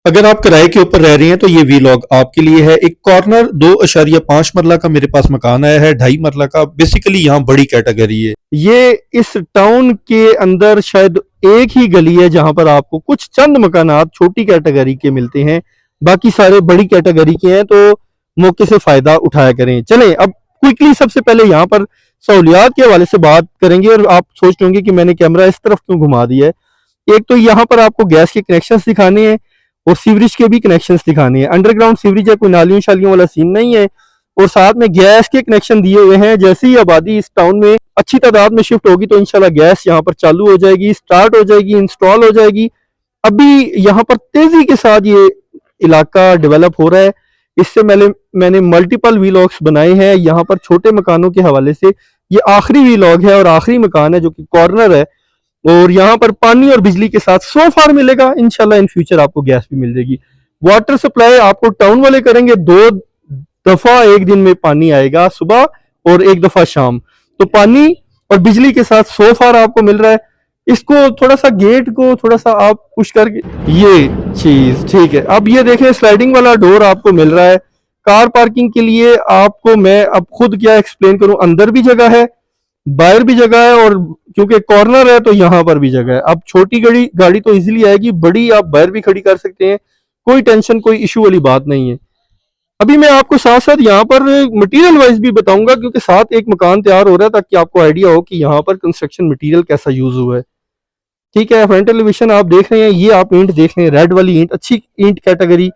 अगर आप किराए के ऊपर रह रही हैं तो ये वीलॉग आपके लिए है। एक कॉर्नर 2.5 मरला का मेरे पास मकान आया है, 2.5 मरला का। बेसिकली यहाँ बड़ी कैटेगरी है। ये इस टाउन के अंदर शायद एक ही गली है जहां पर आपको कुछ चंद मकानात छोटी कैटेगरी के मिलते हैं, बाकी सारे बड़ी कैटेगरी के हैं। तो मौके से फायदा उठाया करें। चलें अब क्विकली सबसे पहले यहाँ पर सहूलियात के हवाले से बात करेंगे। और आप सोच रहे होंगे कि मैंने कैमरा इस तरफ क्यों घुमा दिया है। एक तो यहाँ पर आपको गैस के कनेक्शंस दिखाने हैं और सीवरेज के भी कनेक्शंस दिखाने हैं। अंडरग्राउंड सीवरेज है, कोई नालियों शालियों वाला सीन नहीं है। और साथ में गैस के कनेक्शन दिए हुए हैं। जैसे ही आबादी इस टाउन में अच्छी तादाद में शिफ्ट होगी तो इंशाल्लाह गैस यहाँ पर चालू हो जाएगी, स्टार्ट हो जाएगी, इंस्टॉल हो जाएगी। अभी यहाँ पर तेजी के साथ ये इलाका डेवलप हो रहा है। इससे मैंने मल्टीपल वीलॉग्स बनाए हैं यहाँ पर छोटे मकानों के हवाले से। ये आखिरी वीलॉग है और आखिरी मकान है जो कि कॉर्नर है। और यहाँ पर पानी और बिजली के साथ सो फार मिलेगा। इंशाल्लाह इन फ्यूचर आपको गैस भी मिल जाएगी। वाटर सप्लाई आपको टाउन वाले करेंगे। 2 दफा एक दिन में पानी आएगा, सुबह और एक दफा शाम। तो पानी और बिजली के साथ सो फार आपको मिल रहा है। इसको थोड़ा सा गेट को थोड़ा सा आप पुश करके ये चीज ठीक है। अब ये देखें स्लाइडिंग वाला डोर आपको मिल रहा है। कार पार्किंग के लिए आपको मैं अब खुद क्या एक्सप्लेन करूं, अंदर भी जगह है, बाहर भी जगह है, और क्योंकि कॉर्नर है तो यहाँ पर भी जगह है। अब छोटी गाड़ी तो इजीली आएगी, बड़ी आप बाहर भी खड़ी कर सकते हैं। कोई टेंशन कोई इशू वाली बात नहीं है। अभी मैं आपको साथ साथ यहाँ पर मटेरियल वाइज भी बताऊंगा, क्योंकि साथ एक मकान तैयार हो रहा है ताकि आपको आइडिया हो कि यहाँ पर कंस्ट्रक्शन मटेरियल कैसा यूज हुआ है। ठीक है, फ्रंट एलिवेशन आप देख रहे हैं, ये आप ईंट देख रहे हैं, रेड वाली ईंट अच्छी ईंट कैटेगरी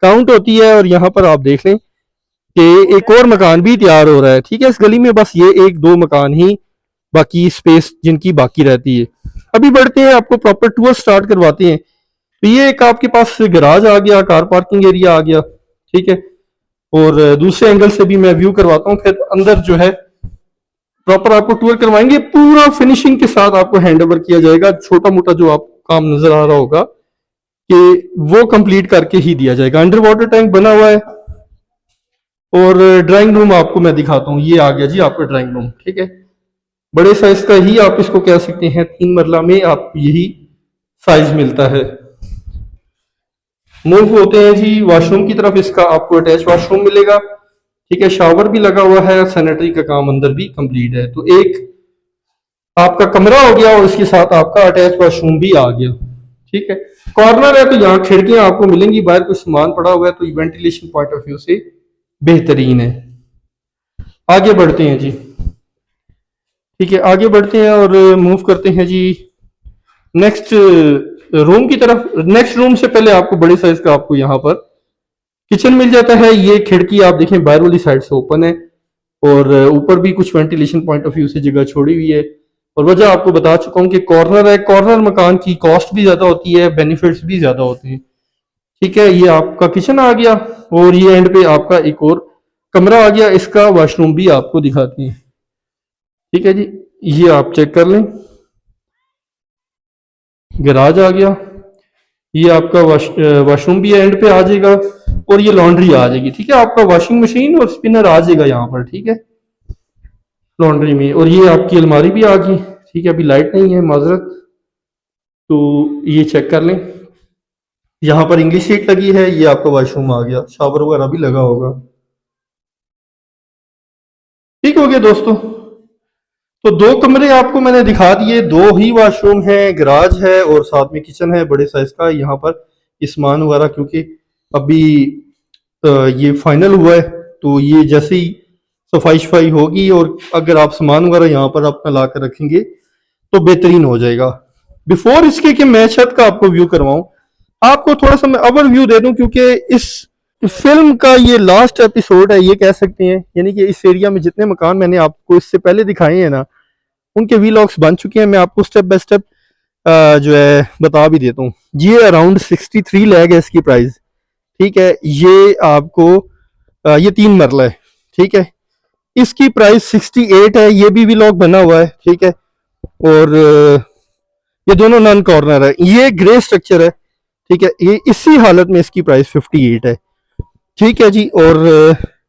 काउंट होती है। और यहाँ पर आप देख लें कि एक और मकान भी तैयार हो रहा है। ठीक है, इस गली में बस ये 1-2 मकान ही बाकी स्पेस जिनकी बाकी रहती है। अभी बढ़ते हैं, आपको प्रॉपर टूर स्टार्ट करवाते हैं। तो ये एक आपके पास गैराज आ गया, कार पार्किंग एरिया आ गया। ठीक है, और दूसरे एंगल से भी मैं व्यू करवाता हूँ, फिर अंदर जो है प्रॉपर आपको टूर करवाएंगे। पूरा फिनिशिंग के साथ आपको हैंड ओवर किया जाएगा। छोटा मोटा जो आपको काम नजर आ रहा होगा कि वो कंप्लीट करके ही दिया जाएगा। अंडर वाटर टैंक बना हुआ है। और ड्राइंग रूम आपको मैं दिखाता हूँ, ये आ गया जी आपका ड्राइंग रूम। ठीक है, बड़े साइज का ही आप इसको कह सकते हैं। 3 मरला में आप यही साइज मिलता है। मूव होते हैं जी वॉशरूम की तरफ। इसका आपको अटैच वॉशरूम मिलेगा। ठीक है, शावर भी लगा हुआ है, सैनिटरी का काम अंदर भी कंप्लीट है। तो एक आपका कमरा हो गया और इसके साथ आपका अटैच वॉशरूम भी आ गया। ठीक है, कॉर्नर है तो यहाँ खिड़कियां आपको मिलेंगी। बाहर कुछ सामान पड़ा हुआ है तो वेंटिलेशन पॉइंट ऑफ व्यू से बेहतरीन है। आगे बढ़ते हैं जी। ठीक है, आगे बढ़ते हैं और मूव करते हैं जी नेक्स्ट रूम की तरफ। नेक्स्ट रूम से पहले आपको बड़े साइज का आपको यहाँ पर किचन मिल जाता है। ये खिड़की आप देखें बाहर वाली साइड से ओपन है और ऊपर भी कुछ वेंटिलेशन पॉइंट ऑफ व्यू से जगह छोड़ी हुई है। और वजह आपको बता चुका हूँ कि कॉर्नर है। कॉर्नर मकान की कॉस्ट भी ज्यादा होती है, बेनिफिट्स भी ज्यादा होते हैं। ठीक है, ये आपका किचन आ गया और ये एंड पे आपका एक और कमरा आ गया। इसका वॉशरूम भी आपको दिखाते हैं। ठीक है जी, ये आप चेक कर लें, गैराज आ गया। ये आपका वॉशरूम भी एंड पे आ जाएगा और ये लॉन्ड्री आ जाएगी। ठीक है, आपका वॉशिंग मशीन और स्पिनर आ जाएगा यहाँ पर। ठीक है, लॉन्ड्री में। और ये आपकी अलमारी भी आ गई। ठीक है, अभी लाइट नहीं है, माजरत। तो ये चेक कर लें, यहाँ पर इंग्लिश सीट लगी है। ये आपका वॉशरूम आ गया, शावर वगैरह भी लगा होगा। ठीक हो गया दोस्तों। तो 2 कमरे आपको मैंने दिखा दिए, 2 ही वॉशरूम है, गैराज है और साथ में किचन है बड़े साइज का। यहाँ पर सामान वगैरह क्योंकि अभी ये फाइनल हुआ है तो ये जैसे ही सफाई शफाई होगी और अगर आप सामान वगैरह यहाँ पर अपना ला कर रखेंगे तो बेहतरीन हो जाएगा। बिफोर इसके कि मैं छत का आपको व्यू करवाऊं, आपको थोड़ा सा मैं ओवर व्यू दे दूं, क्योंकि इस फिल्म का ये लास्ट एपिसोड है ये कह सकते हैं। यानी कि इस एरिया में जितने मकान मैंने आपको इससे पहले दिखाए हैं ना, उनके वीलॉग्स बन चुके हैं। मैं आपको स्टेप बाय स्टेप जो है बता भी देता हूँ। ये अराउंड 63 लाख है इसकी प्राइस। ठीक है, ये आपको ये 3 मरला है। ठीक है, इसकी प्राइस 68 है। ये भी वीलॉग बना हुआ है। ठीक है, और ये दोनों नॉन कॉर्नर है। ये ग्रे स्ट्रक्चर है। ठीक है, ये इसी हालत में इसकी प्राइस 58 है। ठीक है जी, और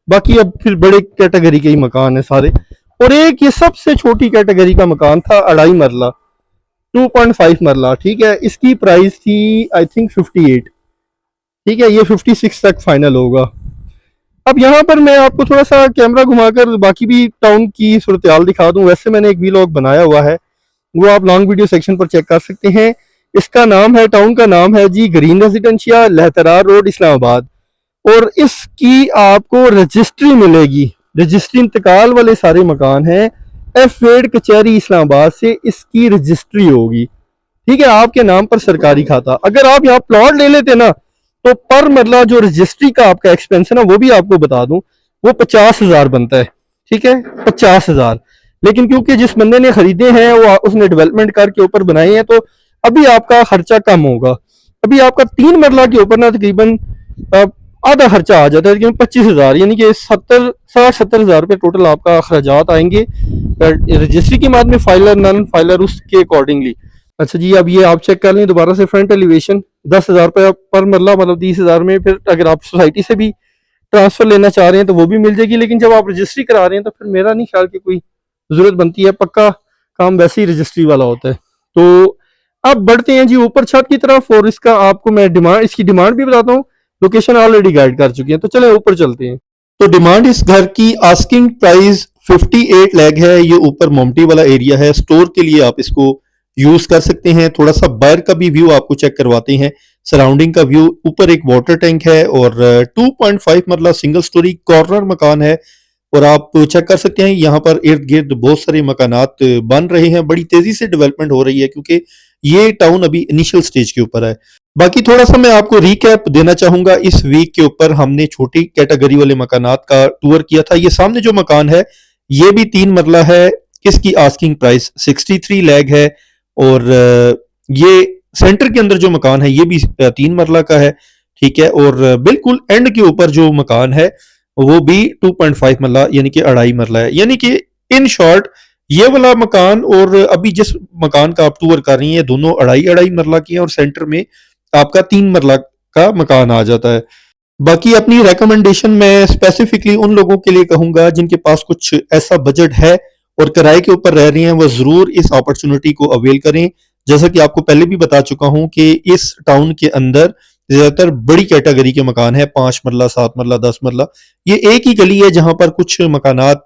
बाकी अब फिर बड़े कैटेगरी के ही मकान है सारे। और एक ये सबसे छोटी कैटेगरी का मकान था 2.5 मरला, 2.5 मरला। ठीक है, इसकी प्राइस थी आई थिंक 58। ठीक है, ये 56 तक फाइनल होगा। अब यहाँ पर मैं आपको थोड़ा सा कैमरा घुमाकर बाकी भी टाउन की सूरत हाल दिखा दूँ। वैसे मैंने एक वीलॉग बनाया हुआ है, वो आप लॉन्ग वीडियो सेक्शन पर चेक कर सकते हैं। इसका नाम है, टाउन का नाम है जी green residencia, Lehtrar road, Islamabad. और इसकी आपको रजिस्ट्री मिलेगी, रजिस्ट्री इंतकाल वाले सारे मकान हैं, एफ वेड कचहरी इस्लामाबाद से इसकी रजिस्ट्री होगी। ठीक है, आपके नाम पर सरकारी खाता। अगर आप यहाँ प्लॉट ले लेते ना, तो पर मरला जो रजिस्ट्री का आपका एक्सपेंस है ना, वो भी आपको बता दूं, वो 50,000 बनता है। ठीक है, 50,000। लेकिन क्योंकि जिस बंदे ने खरीदे हैं वो उसने डेवलपमेंट करके ऊपर बनाए हैं, तो अभी आपका खर्चा कम होगा। अभी आपका 3 मरला के ऊपर ना तकरीबन आधा खर्चा आ जाता है, लेकिन 25,000 यानी कि 70,000 रुपये टोटल आपका अखराजात आएंगे रजिस्ट्री की माद में, फाइलर नॉन फाइलर उसके अकॉर्डिंगली। अच्छा जी, अब ये आप चेक कर लें दोबारा से फ्रंट एलिवेशन, 10,000 रुपये पर मरला, मतलब 30,000 में। फिर अगर आप सोसाइटी से भी ट्रांसफर लेना चाह रहे हैं तो वो भी मिल जाएगी, लेकिन जब आप रजिस्ट्री करा रहे हैं तो फिर मेरा नहीं ख्याल कि कोई जरूरत बनती है, पक्का काम वैसे ही रजिस्ट्री वाला होता है। तो अब बढ़ते हैं जी ऊपर छत की तरफ, और इसका आपको मैं डिमांड, इसकी डिमांड भी बताता हूँ। लोकेशन ऑलरेडी गाइड कर चुकी है, तो चले ऊपर चलते हैं। तो डिमांड इस घर की आस्किंग प्राइस 58 लाख है। ये ऊपर मोमटी वाला एरिया है, स्टोर के लिए आप इसको यूज कर सकते हैं। थोड़ा सा बाहर का भी व्यू आपको चेक करवाते हैं, सराउंडिंग का व्यू। ऊपर एक वाटर टैंक है और 2.5 मरला सिंगल स्टोरी कॉर्नर मकान है। और आप चेक कर सकते हैं यहाँ पर इर्द गिर्द बहुत सारे मकानात बन रहे हैं, बड़ी तेजी से डेवलपमेंट हो रही है, क्योंकि ये टाउन अभी इनिशियल स्टेज के ऊपर है। बाकी थोड़ा सा मैं आपको रिकैप देना चाहूंगा। इस वीक के ऊपर हमने छोटी कैटेगरी वाले मकानात का टूर किया था। ये सामने जो मकान है ये भी 3 मरला है, इसकी आस्किंग प्राइस 63 लाख है। और ये सेंटर के अंदर जो मकान है ये भी 3 मरला का है। ठीक है, और बिल्कुल एंड के ऊपर जो मकान है वो भी 2.5 मरला यानी कि 2.5 मरला है। यानी कि इन शॉर्ट ये वाला मकान और अभी जिस मकान का आप टूर कर रही हैं, दोनों 2.5 मरला की है, और सेंटर में आपका 3 मरला का मकान आ जाता है। बाकी अपनी रेकमेंडेशन मैं स्पेसिफिकली उन लोगों के लिए कहूंगा जिनके पास कुछ ऐसा बजट है और किराए के ऊपर रह रही हैं, वो जरूर इस अपॉर्चुनिटी को अवेल करें। जैसा कि आपको पहले भी बता चुका हूं कि इस टाउन के अंदर ज्यादातर बड़ी कैटेगरी के मकान है, 5 मरला, 7 मरला, 10 मरला। ये एक ही गली है जहां पर कुछ मकानात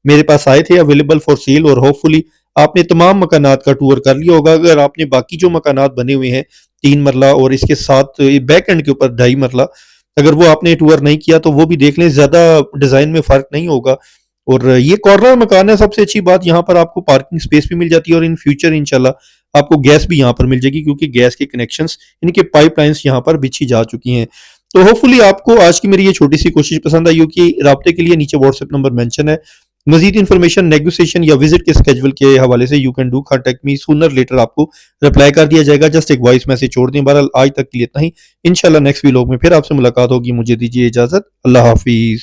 मेरे पास आए थे अवेलेबल फॉर सेल, और होपफुली आपने तमाम मकानात का टूर कर लिया होगा। अगर आपने बाकी जो मकानात बने हुए हैं 3 मरला और इसके साथ बैक एंड के ऊपर 2.5 मरला, अगर वो आपने टूर नहीं किया तो वो भी देख लें, ज्यादा डिजाइन में फर्क नहीं होगा। और ये कॉर्नर मकान है, सबसे अच्छी बात यहाँ पर आपको पार्किंग स्पेस भी मिल जाती है, और इन फ्यूचर इंशाल्लाह आपको गैस भी यहाँ पर मिल जाएगी, क्योंकि गैस के कनेक्शंस इनके पाइपलाइंस यहाँ पर बिछी जा चुकी हैं। तो होपफुली आपको आज की मेरी ये छोटी सी कोशिश पसंद आई होगी। राब्ते के लिए नीचे व्हाट्सएप नंबर मेंशन है। मजीद इन्फॉर्मेशन, नेगोशिएशन या विजिट के स्केड्यूल के हवाले से you can do contact me sooner later, आपको रिप्लाई कर दिया जाएगा। जस्ट एक वॉइस मैसेज छोड़ दें। बहरहाल आज तक के लिए इतना ही, इंशाल्लाह नेक्स्ट व्लॉग में फिर आपसे मुलाकात होगी। मुझे दीजिए इजाजत, अल्लाह हाफिज।